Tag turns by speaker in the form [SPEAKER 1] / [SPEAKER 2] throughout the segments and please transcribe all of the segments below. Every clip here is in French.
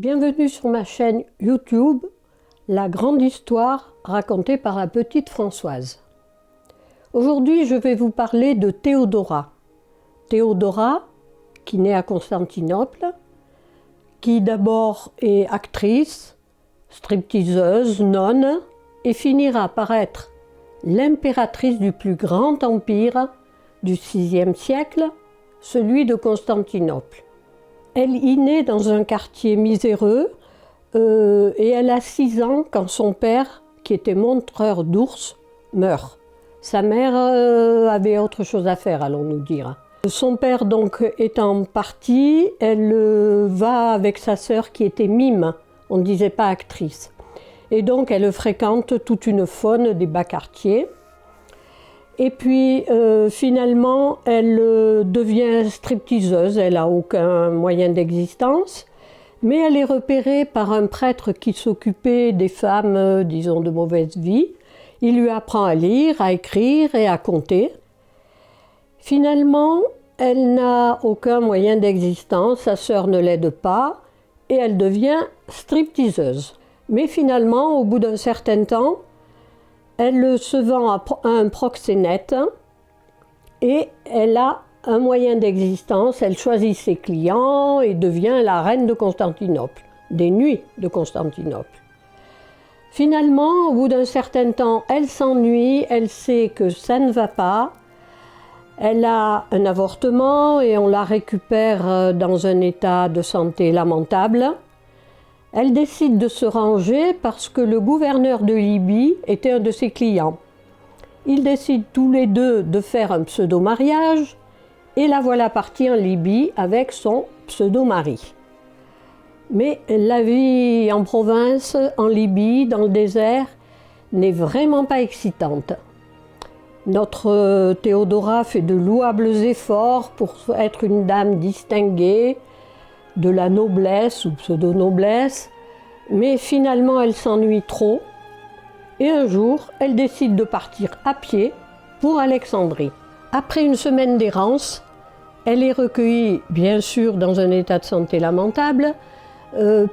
[SPEAKER 1] Bienvenue sur ma chaîne YouTube, La grande histoire racontée par la petite Françoise. Aujourd'hui, je vais vous parler de Théodora. Théodora, qui naît à Constantinople, qui d'abord est actrice, stripteaseuse, nonne, et finira par être l'impératrice du plus grand empire du VIe siècle, celui de Constantinople. Elle y naît dans un quartier miséreux et elle a 6 ans quand son père, qui était montreur d'ours, meurt. Sa mère avait autre chose à faire, allons-nous dire. Son père donc étant parti, elle va avec sa sœur qui était mime, on ne disait pas actrice. Et donc elle fréquente toute une faune des bas quartiers. Et puis finalement, elle devient stripteaseuse, elle n'a aucun moyen d'existence, mais elle est repérée par un prêtre qui s'occupait des femmes, disons, de mauvaise vie. Il lui apprend à lire, à écrire et à compter. Finalement, elle n'a aucun moyen d'existence, sa sœur ne l'aide pas et elle devient stripteaseuse. Mais finalement, au bout d'un certain temps, elle se vend à un proxénète et elle a un moyen d'existence. Elle choisit ses clients et devient la reine de Constantinople, des nuits de Constantinople. Finalement, au bout d'un certain temps, elle s'ennuie, elle sait que ça ne va pas. Elle a un avortement et on la récupère dans un état de santé lamentable. Elle décide de se ranger parce que le gouverneur de Libye était un de ses clients. Ils décident tous les deux de faire un pseudo-mariage et la voilà partie en Libye avec son pseudo-mari. Mais la vie en province, en Libye, dans le désert, n'est vraiment pas excitante. Notre Théodora fait de louables efforts pour être une dame distinguée, de la noblesse ou pseudo-noblesse, mais finalement elle s'ennuie trop et un jour elle décide de partir à pied pour Alexandrie. Après une semaine d'errance, elle est recueillie bien sûr dans un état de santé lamentable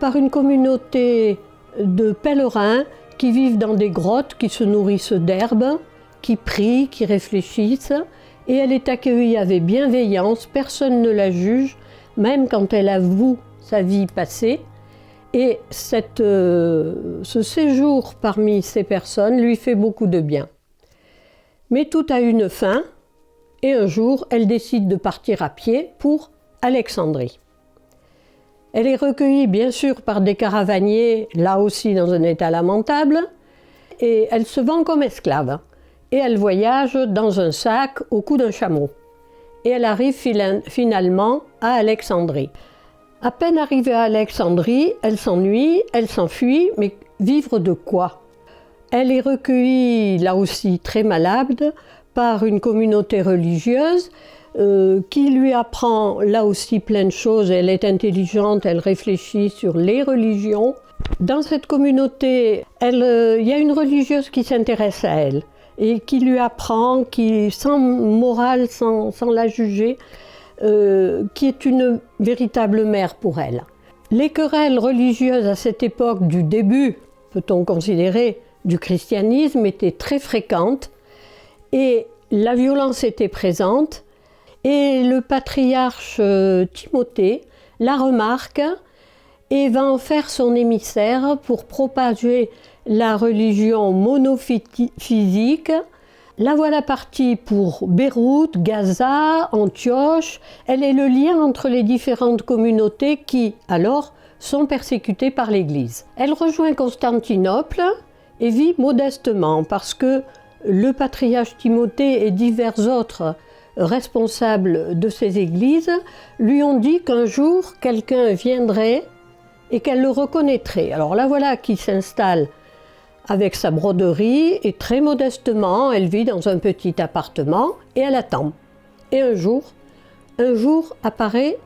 [SPEAKER 1] par une communauté de pèlerins qui vivent dans des grottes, qui se nourrissent d'herbes, qui prient, qui réfléchissent, et elle est accueillie avec bienveillance, personne ne la juge, même quand elle avoue sa vie passée. Et ce séjour parmi ces personnes lui fait beaucoup de bien. Mais tout a une fin, et un jour, elle décide de partir à pied pour Alexandrie. Elle est recueillie bien sûr par des caravaniers, là aussi dans un état lamentable, et elle se vend comme esclave. Et elle voyage dans un sac au cou d'un chameau. Et elle arrive finalement à Alexandrie. À peine arrivée à Alexandrie, elle s'ennuie, elle s'enfuit, mais vivre de quoi? Elle est recueillie, là aussi très malade, par une communauté religieuse qui lui apprend là aussi plein de choses. Elle est intelligente, elle réfléchit sur les religions. Dans cette communauté, il y a une religieuse qui s'intéresse à elle et qui lui apprend, qui, sans morale, sans la juger, qui est une véritable mère pour elle. Les querelles religieuses à cette époque du début, peut-on considérer, du christianisme étaient très fréquentes et la violence était présente et le patriarche Timothée la remarque et va en faire son émissaire pour propager la religion monophysique. La voilà partie pour Beyrouth, Gaza, Antioche. Elle est le lien entre les différentes communautés qui, alors, sont persécutées par l'Église. Elle rejoint Constantinople et vit modestement parce que le patriarche Timothée et divers autres responsables de ces églises lui ont dit qu'un jour, quelqu'un viendrait et qu'elle le reconnaîtrait. Alors la voilà qui s'installe avec sa broderie et très modestement, elle vit dans un petit appartement et elle attend. Et un jour apparaît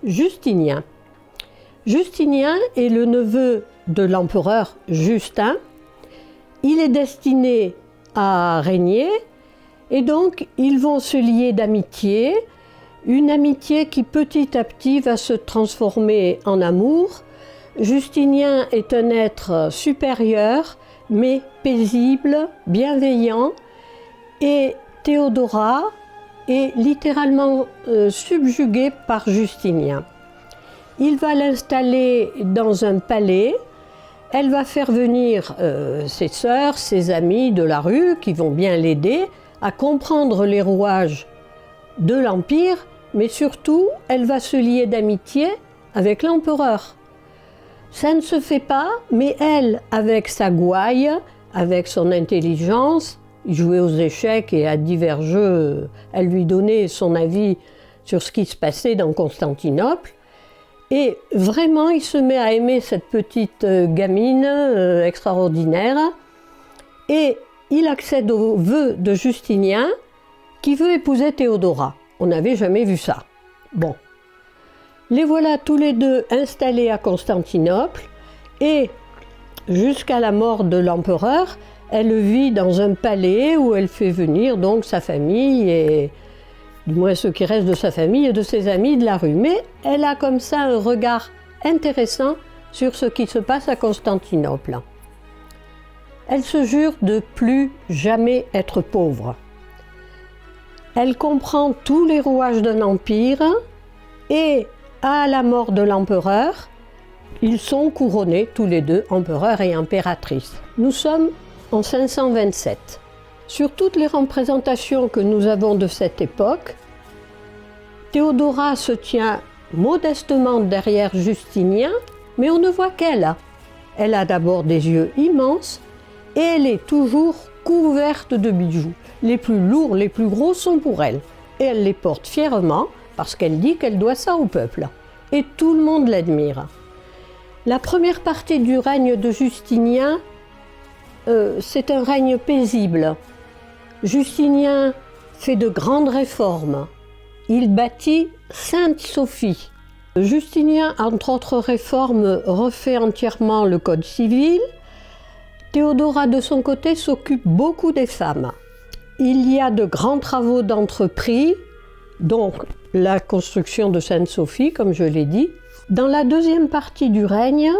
[SPEAKER 1] Justinien. Justinien est le neveu de l'empereur Justin. Il est destiné à régner et donc ils vont se lier d'amitié, une amitié qui petit à petit va se transformer en amour. Justinien est un être supérieur, mais paisible, bienveillant, et Théodora est littéralement subjuguée par Justinien. Il va l'installer dans un palais. Elle va faire venir ses sœurs, ses amis de la rue qui vont bien l'aider à comprendre les rouages de l'Empire, mais surtout, elle va se lier d'amitié avec l'empereur. Ça ne se fait pas, mais elle, avec sa gouaille, avec son intelligence, il jouait aux échecs et à divers jeux, elle lui donnait son avis sur ce qui se passait dans Constantinople. Et vraiment, il se met à aimer cette petite gamine extraordinaire. Et il accède au vœu de Justinien qui veut épouser Théodora. On n'avait jamais vu ça. Bon. Les voilà tous les deux installés à Constantinople et jusqu'à la mort de l'empereur, elle vit dans un palais où elle fait venir donc sa famille et du moins ceux qui restent de sa famille et de ses amis de la rue. Mais elle a comme ça un regard intéressant sur ce qui se passe à Constantinople. Elle se jure de plus jamais être pauvre. Elle comprend tous les rouages d'un empire et à la mort de l'empereur, ils sont couronnés tous les deux, empereur et impératrice. Nous sommes en 527. Sur toutes les représentations que nous avons de cette époque, Théodora se tient modestement derrière Justinien, mais on ne voit qu'elle. Elle a d'abord des yeux immenses et elle est toujours couverte de bijoux. Les plus lourds, les plus gros sont pour elle. Et elle les porte fièrement parce qu'elle dit qu'elle doit ça au peuple. Et tout le monde l'admire. La première partie du règne de Justinien, c'est un règne paisible. Justinien fait de grandes réformes. Il bâtit Sainte-Sophie. Justinien, entre autres réformes, refait entièrement le code civil. Théodora, de son côté, s'occupe beaucoup des femmes. Il y a de grands travaux d'entrepris, donc la construction de Sainte-Sophie, comme je l'ai dit. Dans la deuxième partie du règne,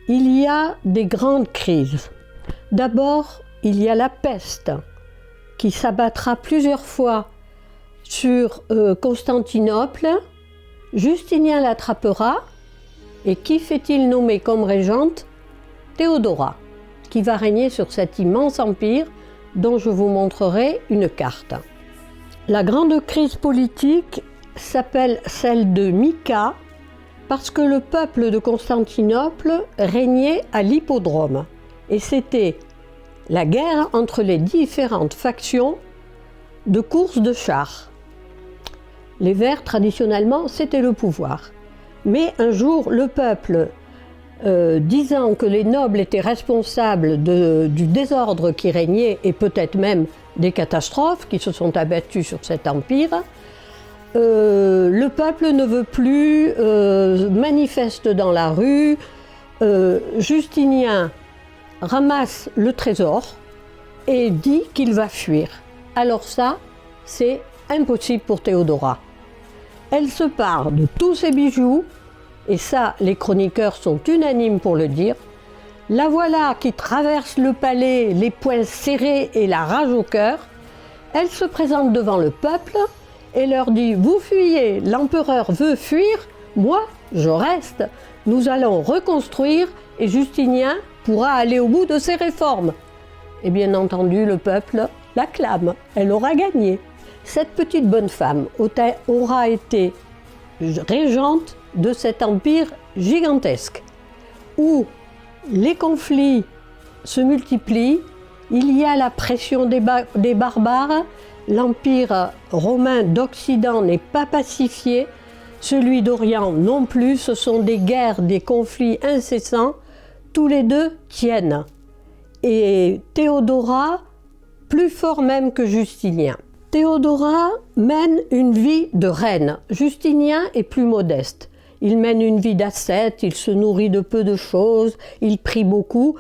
[SPEAKER 1] il y a des grandes crises. D'abord, il y a la peste, qui s'abattra plusieurs fois sur Constantinople. Justinien l'attrapera, et qui fait-il nommer comme régente? Théodora, qui va régner sur cet immense empire dont je vous montrerai une carte. La grande crise politique s'appelle celle de Mika parce que le peuple de Constantinople régnait à l'hippodrome et c'était la guerre entre les différentes factions de courses de chars. Les Verts, traditionnellement, c'était le pouvoir. Mais un jour, le peuple, disant que les nobles étaient responsables du désordre qui régnait et peut-être même des catastrophes qui se sont abattues sur cet empire, le peuple ne veut plus, manifeste dans la rue. Justinien ramasse le trésor et dit qu'il va fuir. Alors ça, c'est impossible pour Théodora. Elle se pare de tous ses bijoux, et ça, les chroniqueurs sont unanimes pour le dire. La voilà qui traverse le palais, les poings serrés et la rage au cœur. Elle se présente devant le peuple et leur dit « Vous fuyez, l'empereur veut fuir, moi, je reste. Nous allons reconstruire et Justinien pourra aller au bout de ses réformes. » Et bien entendu, le peuple l'acclame, elle aura gagné. Cette petite bonne femme aura été régente de cet empire gigantesque, où les conflits se multiplient, il y a la pression des barbares, l'empire romain d'Occident n'est pas pacifié, celui d'Orient non plus, ce sont des guerres, des conflits incessants, tous les deux tiennent. Et Théodora, plus fort même que Justinien. Théodora mène une vie de reine. Justinien est plus modeste. Il mène une vie d'ascète, il se nourrit de peu de choses, il prie beaucoup.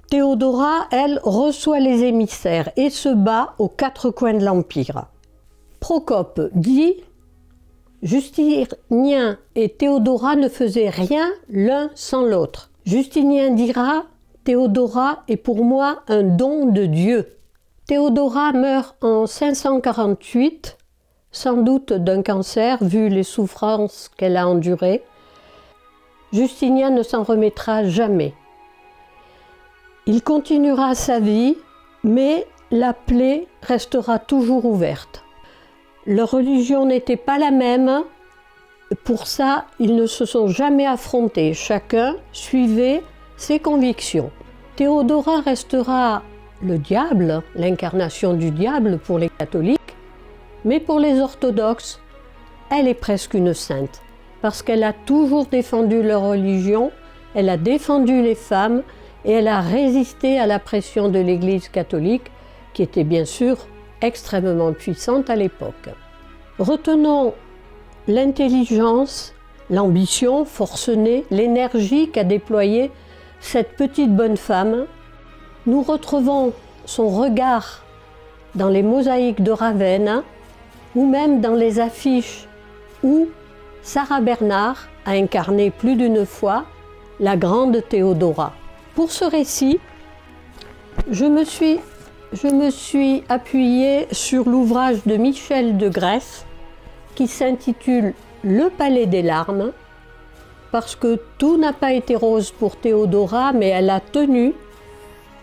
[SPEAKER 1] Théodora, elle, reçoit les émissaires et se bat aux quatre coins de l'Empire. Procope dit Justinien et Théodora ne faisaient rien l'un sans l'autre. Justinien dira « Théodora est pour moi un don de Dieu ». Théodora meurt en 548, sans doute d'un cancer, vu les souffrances qu'elle a endurées. Justinien ne s'en remettra jamais. Il continuera sa vie, mais la plaie restera toujours ouverte. Leur religion n'était pas la même, pour ça ils ne se sont jamais affrontés, chacun suivait ses convictions. Théodora restera le diable, l'incarnation du diable pour les catholiques, mais pour les orthodoxes, elle est presque une sainte, parce qu'elle a toujours défendu leur religion, elle a défendu les femmes et elle a résisté à la pression de l'Église catholique, qui était bien sûr extrêmement puissante à l'époque. Retenons l'intelligence, l'ambition forcenée, l'énergie qu'a déployée cette petite bonne femme. Nous retrouvons son regard dans les mosaïques de Ravenne ou même dans les affiches où Sarah Bernhardt a incarné plus d'une fois la grande Théodora. Pour ce récit, je me suis appuyée sur l'ouvrage de Michel de Grèce qui s'intitule « Le palais des larmes » parce que tout n'a pas été rose pour Théodora, mais elle a tenu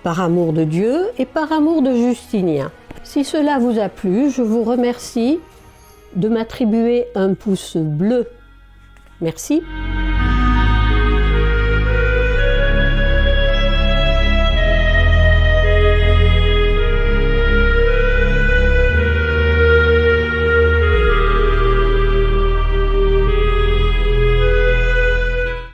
[SPEAKER 1] par amour de Dieu et par amour de Justinien. Si cela vous a plu, je vous remercie de m'attribuer un pouce bleu. Merci.